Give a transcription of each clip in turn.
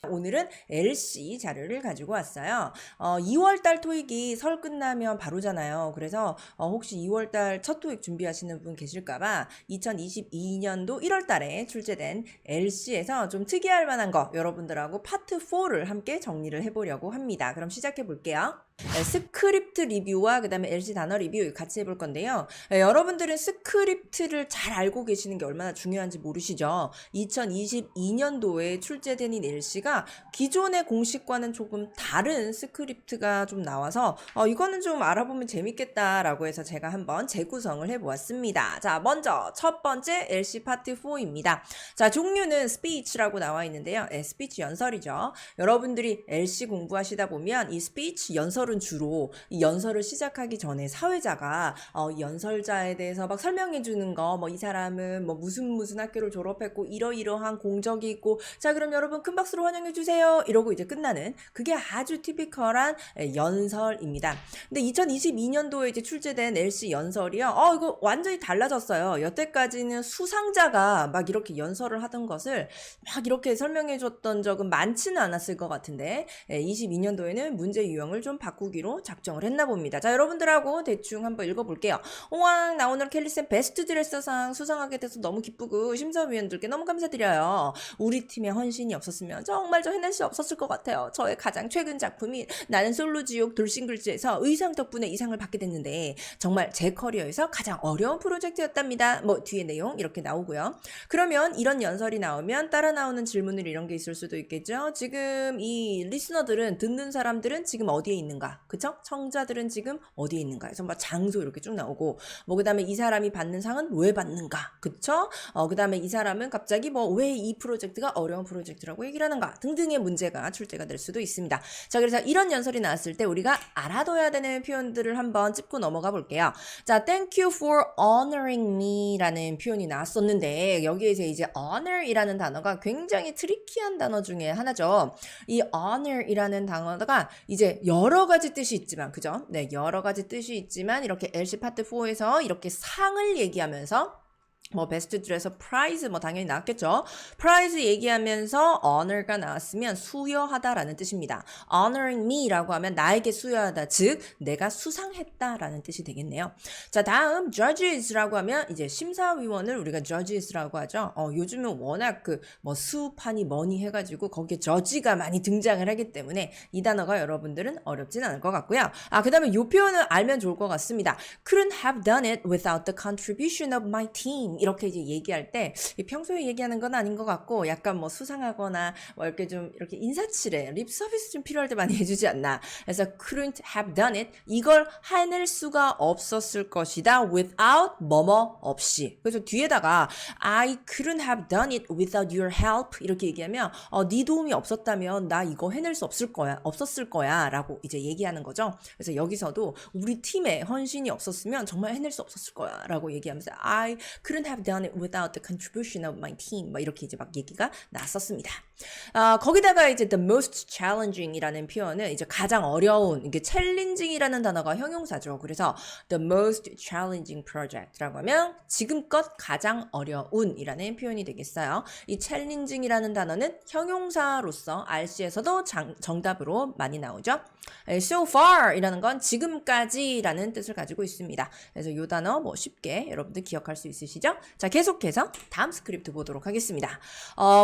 오늘은 LC 자료를 가지고 왔어요. 2월달 토익이 설 끝나면 바로잖아요. 그래서 혹시 2월달 첫 토익 준비하시는 분 계실까봐 2022년도 1월달에 출제된 LC에서 좀 특이할 만한 거 여러분들하고 파트 4를 함께 정리를 해보려고 합니다. 그럼 시작해 볼게요. 네, 스크립트 리뷰와 그 다음에 LC 단어 리뷰 같이 해볼 건데요. 여러분들은 스크립트를 잘 알고 계시는 게 얼마나 중요한지 모르시죠? 2022년도에 출제된 이 LC가 기존의 공식과는 조금 다른 스크립트가 좀 나와서 이거는 좀 알아보면 재밌겠다라고 해서 제가 한번 재구성을 해보았습니다. 자, 먼저 첫 번째 LC 파트 4입니다. 자, 종류는 speech라고 나와 있는데요. 스피치 연설이죠. 여러분들이 LC 공부하시다 보면 이 스피치 연설은 주로 이 연설을 시작하기 전에 사회자가 연설자에 대해서 막 설명해 주는 거, 뭐 이 사람은 뭐 무슨 학교를 졸업했고 이러이러한 공적이 있고, 자 그럼 여러분 큰 박수로 환영해 주세요 이러고 이제 끝나는, 그게 아주 티피컬한 연설입니다. 근데 2022년도에 이제 출제된 LC 연설이요, 이거 완전히 달라졌어요. 여태까지는 수상자가 막 이렇게 연설을 하던 것을 막 이렇게 설명해 줬던 적은 많지는 않았을 것 같은데 22년도에는 문제 유형을 좀 바꾸기로 작정을 했나 봅니다. 자, 여러분들하고 대충 한번 읽어볼게요. 오왕, 나 오늘 켈리쌤 베스트 드레서상 수상하게 돼서 너무 기쁘고 심사위원들께 너무 감사드려요. 우리 팀의 헌신이 없었으면 정말 저 해낼 수 없었을 것 같아요. 저의 가장 최근 작품이 나는 솔로지옥 돌싱글즈에서 의상 덕분에 이 상을 받게 됐는데 정말 제 커리어에서 가장 어려운 프로젝트였답니다. 뭐 뒤에 내용 이렇게 나오고요. 그러면 이런 연설이 나오면 따라 나오는 질문을 이런 게 있을 수도 있겠죠. 지금 이 리스너들은, 듣는 사람들은 지금 어디에 있는가? 그쵸? 청자들은 지금 어디에 있는가? 그래서 막 장소 이렇게 쭉 나오고, 뭐 그 다음에 이 사람이 받는 상은 왜 받는가? 그쵸? 그 다음에 이 사람은 갑자기 뭐 왜 이 프로젝트가 어려운 프로젝트라고 얘기를 하는가? 등등의 문제가 출제가 될 수도 있습니다. 자, 그래서 이런 연설이 나왔을 때 우리가 알아둬야 되는 표현들을 한번 짚고 넘어가 볼게요. 자, thank you for honoring me 라는 표현이 나왔었는데, 여기에서 이제 honor 이라는 단어가 굉장히 트리키한 단어 중에 하나죠. 이 honor 이라는 단어가 이제 여러 가지 뜻이 있지만, 그죠? 네, 여러 가지 뜻이 있지만 이렇게 LC 파트 4에서 이렇게 상을 얘기하면서 뭐 베스트 드레서 프라이즈 뭐 당연히 나왔겠죠. 프라이즈 얘기하면서 honor가 나왔으면 수여하다라는 뜻입니다. honoring me라고 하면 나에게 수여하다, 즉 내가 수상했다라는 뜻이 되겠네요. 자, 다음 judges라고 하면 이제 심사위원을 우리가 judges라고 하죠. 요즘은 워낙 그 뭐 수판이 뭐니 해가지고 거기에 judge가 많이 등장을 하기 때문에 이 단어가 여러분들은 어렵진 않을 것 같고요. 그 다음에 이 표현을 알면 좋을 것 같습니다. Couldn't have done it without the contribution of my team. 이렇게 이제 얘기할 때 평소에 얘기하는 건 아닌 것 같고, 약간 뭐 수상하거나 뭐 이렇게 좀 이렇게 인사치레, 립 서비스 좀 필요할 때 많이 해주지 않나. 그래서 couldn't have done it, 이걸 해낼 수가 없었을 것이다 without 뭐뭐 없이. 그래서 뒤에다가 I couldn't have done it without your help 이렇게 얘기하면 네 도움이 없었다면 나 이거 해낼 수 없었을 거야 라고 이제 얘기하는 거죠. 그래서 여기서도 우리 팀의 헌신이 없었으면 정말 해낼 수 없었을 거야 라고 얘기하면서 I couldn't have done it without the contribution of my team. 막 이렇게 이제 막 얘기가 났었습니다. 거기다가 이제 the most challenging 이라는 표현은 이제 가장 어려운, 이게 challenging이라는 단어가 형용사죠. 그래서 the most challenging project라고 하면 지금껏 가장 어려운 이라는 표현이 되겠어요. 이 challenging이라는 단어는 형용사로서 RC에서도 정답으로 많이 나오죠. so far 이라는 건 지금까지 라는 뜻을 가지고 있습니다. 그래서 이 단어 뭐 쉽게 여러분들 기억할 수 있으시죠? 자, 계속해서 다음 스크립트 보도록 하겠습니다.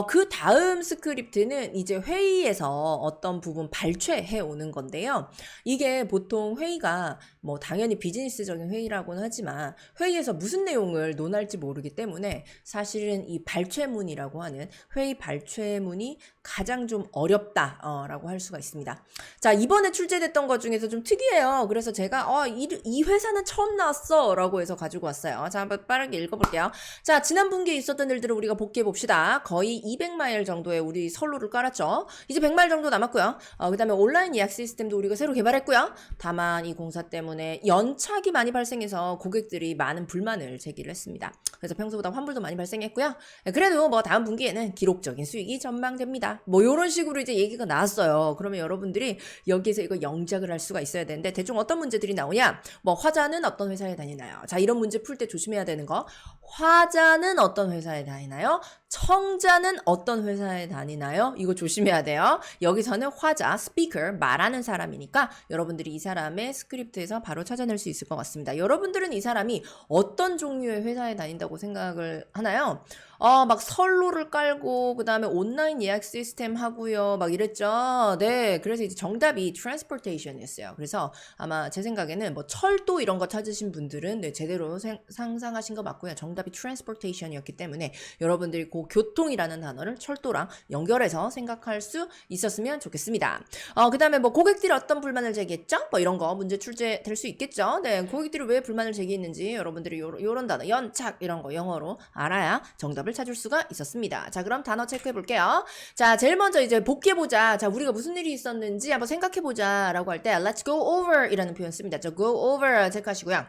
그 다음 스크립트는 이제 회의에서 어떤 부분 발췌해 오는 건데요. 이게 보통 회의가 뭐 당연히 비즈니스적인 회의라고는 하지만 회의에서 무슨 내용을 논할지 모르기 때문에 사실은 이 발췌문이라고 하는 회의 발췌문이 가장 좀 어렵다라고 할 수가 있습니다. 자, 이번에 출제됐던 것 중에서 좀 특이해요. 그래서 제가 이 회사는 처음 나왔어 라고 해서 가지고 왔어요. 자, 한번 빠르게 읽어볼게요. 자, 지난 분기에 있었던 일들을 우리가 복귀해 봅시다. 거의 200마일 정도의 우리 선로를 깔았죠. 이제 100마일 정도 남았고요. 그 다음에 온라인 예약 시스템도 우리가 새로 개발했고요. 다만 이 공사 때문에 연착이 많이 발생해서 고객들이 많은 불만을 제기를 했습니다. 그래서 평소보다 환불도 많이 발생했고요. 그래도 뭐 다음 분기에는 기록적인 수익이 전망됩니다. 뭐 이런 식으로 이제 얘기가 나왔어요. 그러면 여러분들이 여기에서 이거 영작을 할 수가 있어야 되는데, 대충 어떤 문제들이 나오냐? 뭐 화자는 어떤 회사에 다니나요? 자, 이런 문제 풀 때 조심해야 되는 거. 화자는 어떤 회사에 다니나요? 청자는 어떤 회사에 다니나요? 이거 조심해야 돼요. 여기서는 화자, 스피커, 말하는 사람이니까 여러분들이 이 사람의 스크립트에서 바로 찾아낼 수 있을 것 같습니다. 여러분들은 이 사람이 어떤 종류의 회사에 다닌다고 생각을 하나요? 막 선로를 깔고 그다음에 온라인 예약 시스템 하고요. 막 이랬죠. 네. 그래서 이제 정답이 transportation이었어요. 그래서 아마 제 생각에는 뭐 철도 이런 거 찾으신 분들은 네, 제대로 상상하신 거 맞고요. 정답이 transportation이었기 때문에 여러분들이 그 교통이라는 단어를 철도랑 연결해서 생각할 수 있었으면 좋겠습니다. 그다음에 뭐 고객들이 어떤 불만을 제기했죠? 뭐 이런 거 문제 출제될 수 있겠죠. 네. 고객들이 왜 불만을 제기했는지 여러분들이 요런 단어 연착 이런 거 영어로 알아야 정답을 찾을 수가 있었습니다. 자, 그럼 단어 체크해 볼게요. 자, 제일 먼저 이제 복귀해보자. 자, 우리가 무슨 일이 있었는지 한번 생각해보자 라고 할 때 let's go over 이라는 표현 씁니다. 자, go over 체크하시고요.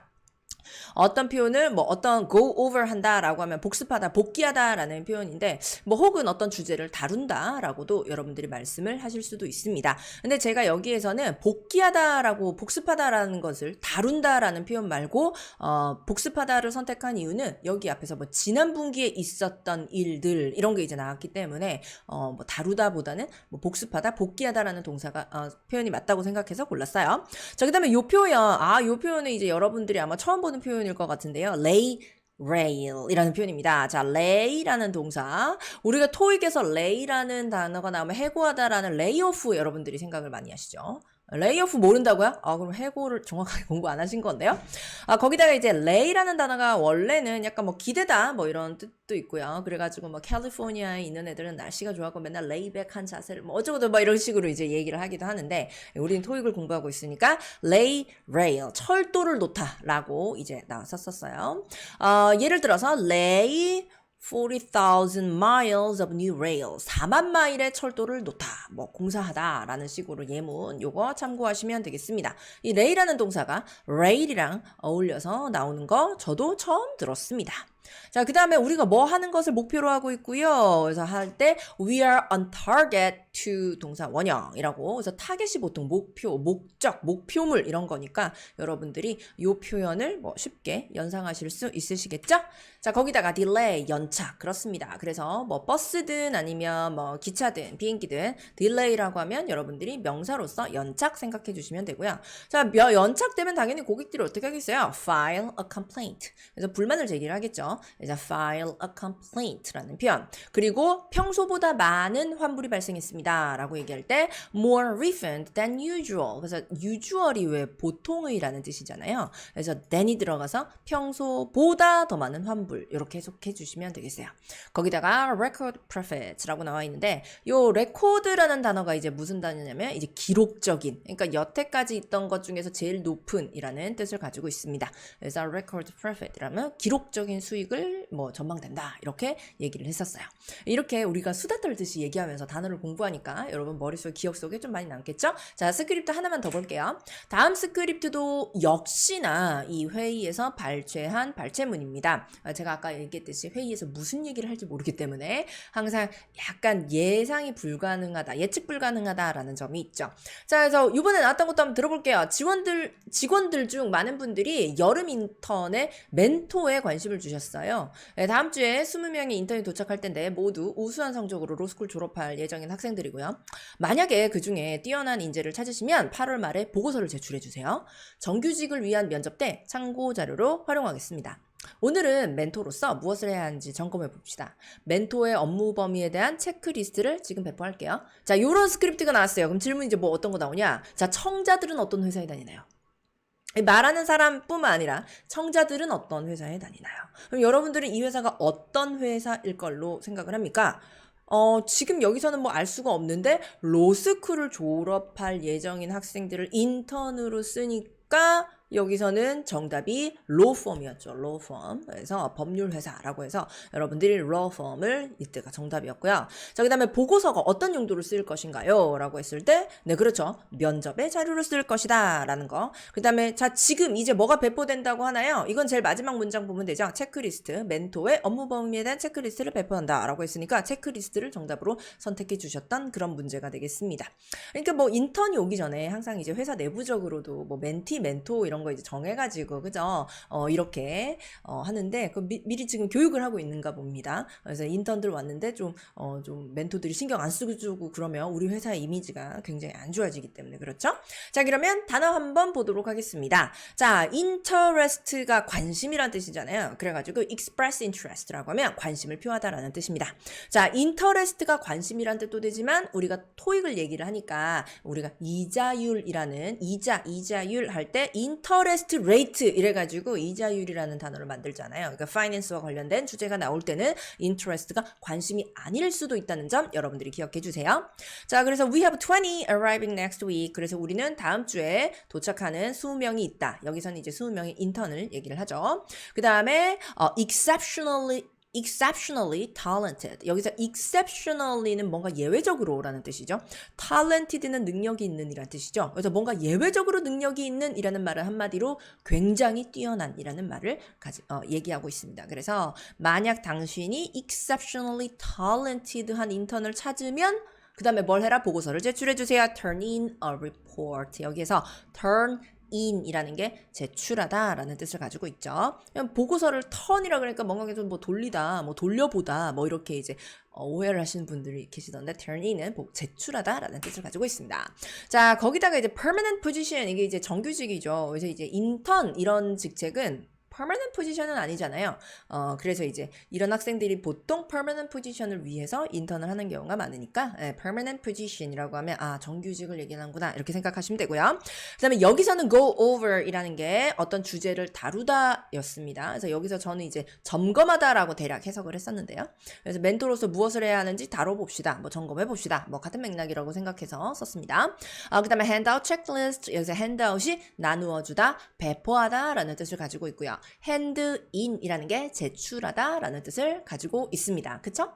어떤 표현을 뭐 어떤 go over 한다라고 하면 복습하다, 복귀하다라는 표현인데 뭐 혹은 어떤 주제를 다룬다라고도 여러분들이 말씀을 하실 수도 있습니다. 근데 제가 여기에서는 복귀하다라고 복습하다라는 것을 다룬다라는 표현 말고 복습하다를 선택한 이유는 여기 앞에서 뭐 지난 분기에 있었던 일들 이런 게 이제 나왔기 때문에 뭐 다루다보다는 뭐 복습하다, 복귀하다라는 동사가 표현이 맞다고 생각해서 골랐어요. 자, 그다음에 요 표현 요 표현은 이제 여러분들이 아마 처음 보는 표현일 것 같은데요. lay rail이라는 표현입니다. 자, lay라는 동사. 우리가 토익에서 lay라는 단어가 나오면 해고하다라는 layoff 여러분들이 생각을 많이 하시죠. 레이오프 모른다고요? 그럼 해고를 정확하게 공부 안 하신 건데요. 거기다가 이제 lay라는 단어가 원래는 약간 뭐 기대다 뭐 이런 뜻도 있고요. 그래가지고 뭐 캘리포니아에 있는 애들은 날씨가 좋아하고 맨날 레이백한 자세를 뭐 어쩌고도 뭐 이런 식으로 이제 얘기를 하기도 하는데 우리는 토익을 공부하고 있으니까 lay rail 철도를 놓다라고 이제 나왔었어요. 예를 들어서 lay 40,000 miles of new rail. 4만 마일의 철도를 놓다. 뭐 공사하다 라는 식으로 예문 요거 참고하시면 되겠습니다. 이 lay라는 동사가 rail이랑 어울려서 나오는 거 저도 처음 들었습니다. 자, 그 다음에 우리가 뭐 하는 것을 목표로 하고 있고요. 그래서 할 때 we are on target to 동사 원형이라고. 그래서 타겟이 보통 목표, 목적, 목표물 이런 거니까 여러분들이 이 표현을 뭐 쉽게 연상하실 수 있으시겠죠? 자, 거기다가 delay, 연착. 그렇습니다. 그래서 뭐 버스든 아니면 뭐 기차든 비행기든 delay라고 하면 여러분들이 명사로서 연착 생각해 주시면 되고요. 자, 연착되면 당연히 고객들이 어떻게 하겠어요? file a complaint. 그래서 불만을 제기를 하겠죠. 그래서 file a complaint라는 표현. 그리고 평소보다 많은 환불이 발생했습니다. 라고 얘기할 때 more refund than usual. 그래서 usual이 왜 보통의라는 뜻이잖아요. 그래서 than이 들어가서 평소보다 더 많은 환불 이렇게 해석해 주시면 되겠어요. 거기다가 record profits라고 나와 있는데 요 record라는 단어가 이제 무슨 단어냐면 이제 기록적인 그러니까 여태까지 있던 것 중에서 제일 높은 이라는 뜻을 가지고 있습니다. 그래서 record profit이라면 기록적인 수익을 뭐 전망된다 이렇게 얘기를 했었어요. 이렇게 우리가 수다 떨듯이 얘기하면서 단어를 공부하니까 여러분 머릿속 기억 속에 좀 많이 남겠죠? 자, 스크립트 하나만 더 볼게요. 다음 스크립트도 역시나 이 회의에서 발췌한 발췌문입니다. 제가 아까 얘기했듯이 회의에서 무슨 얘기를 할지 모르기 때문에 항상 약간 예상이 불가능하다, 예측 불가능하다라는 점이 있죠. 자, 그래서 이번에 나왔던 것도 한번 들어볼게요. 직원들 중 많은 분들이 여름 인턴에 멘토에 관심을 주셨어요. 네, 다음 주에 20명이 인턴이 도착할 텐데 모두 우수한 성적으로 로스쿨 졸업할 예정인 학생들이고요. 만약에 그 중에 뛰어난 인재를 찾으시면 8월 말에 보고서를 제출해주세요. 정규직을 위한 면접 때 참고 자료로 활용하겠습니다. 오늘은 멘토로서 무엇을 해야 하는지 점검해 봅시다. 멘토의 업무 범위에 대한 체크리스트를 지금 배포할게요. 자, 요런 스크립트가 나왔어요. 그럼 질문 이제 뭐 어떤 거 나오냐? 자, 청자들은 어떤 회사에 다니나요? 말하는 사람뿐만 아니라 청자들은 어떤 회사에 다니나요? 그럼 여러분들은 이 회사가 어떤 회사일 걸로 생각을 합니까? 지금 여기서는 뭐 알 수가 없는데 로스쿨을 졸업할 예정인 학생들을 인턴으로 쓰니까 여기서는 정답이 lawfirm이었죠. lawfirm. 그래서 법률회사라고 해서 여러분들이 lawfirm을 이때가 정답이었고요. 자, 그 다음에 보고서가 어떤 용도로 쓰일 것인가요? 라고 했을 때, 네, 그렇죠. 면접의 자료로 쓸 것이다. 라는 거. 그 다음에, 자, 지금 이제 뭐가 배포된다고 하나요? 이건 제일 마지막 문장 보면 되죠. 체크리스트. 멘토의 업무 범위에 대한 체크리스트를 배포한다. 라고 했으니까 체크리스트를 정답으로 선택해 주셨던 그런 문제가 되겠습니다. 그러니까 뭐 인턴이 오기 전에 항상 이제 회사 내부적으로도 뭐 멘티, 멘토 이런 거 이제 정해가지고 그죠? 이렇게 하는데 그 미리 지금 교육을 하고 있는가 봅니다. 그래서 인턴들 왔는데 좀 멘토들이 신경 안 쓰고 주고 그러면 우리 회사의 이미지가 굉장히 안 좋아지기 때문에 그렇죠? 자, 그러면 단어 한번 보도록 하겠습니다. 자, interest가 관심이란 뜻이잖아요. 그래가지고 express interest라고 하면 관심을 표하다라는 뜻입니다. 자, interest가 관심이란 뜻도 되지만 우리가 토익을 얘기를 하니까 우리가 이자율이라는 이자율 할 때 interest rate 이래가지고 이자율이라는 단어를 만들잖아요. 그러니까 finance와 관련된 주제가 나올 때는 interest가 관심이 아닐 수도 있다는 점 여러분들이 기억해 주세요. 자, 그래서 we have 20 arriving next week. 그래서 우리는 다음 주에 도착하는 20명이 있다. 여기서는 이제 20명의 인턴을 얘기를 하죠. 그 다음에 exceptionally talented. 여기서 exceptionally는 뭔가 예외적으로라는 뜻이죠. talented는 능력이 있는 이라는 뜻이죠. 그래서 뭔가 예외적으로 능력이 있는 이라는 말은 한마디로 굉장히 뛰어난 이라는 말을 얘기하고 있습니다. 그래서 만약 당신이 exceptionally talented한 인턴을 찾으면 그 다음에 뭘 해라? 보고서를 제출해주세요. turn in a report. 여기에서 turn in이라는 게 제출하다라는 뜻을 가지고 있죠. 보고서를 turn이라 그러니까 뭔가 좀 뭐 돌리다, 뭐 돌려보다, 뭐 이렇게 이제 오해를 하시는 분들이 계시던데 turn in은 제출하다라는 뜻을 가지고 있습니다. 자, 거기다가 이제 permanent position 이게 이제 정규직이죠. 그래서 이제 인턴 이런 직책은 permanent position은 아니잖아요. 그래서 이제 이런 학생들이 보통 permanent position을 위해서 인턴을 하는 경우가 많으니까 permanent position이라고 하면 정규직을 얘기하는구나 이렇게 생각하시면 되고요. 그 다음에 여기서는 go over이라는 게 어떤 주제를 다루다 였습니다. 그래서 여기서 저는 이제 점검하다라고 대략 해석을 했었는데요. 그래서 멘토로서 무엇을 해야 하는지 다뤄봅시다. 뭐 점검해봅시다. 뭐 같은 맥락이라고 생각해서 썼습니다. 그 다음에 handout checklist 여기서 handout이 나누어주다, 배포하다 라는 뜻을 가지고 있고요. hand in이라는 게 제출하다 라는 뜻을 가지고 있습니다. 그쵸?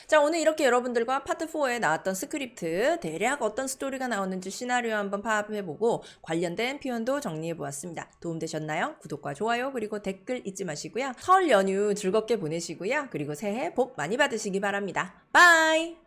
자, 오늘 이렇게 여러분들과 파트 4에 나왔던 스크립트, 대략 어떤 스토리가 나오는지 시나리오 한번 파악해보고 관련된 표현도 정리해보았습니다. 도움되셨나요? 구독과 좋아요 그리고 댓글 잊지 마시고요. 설 연휴 즐겁게 보내시고요. 그리고 새해 복 많이 받으시기 바랍니다. 바이!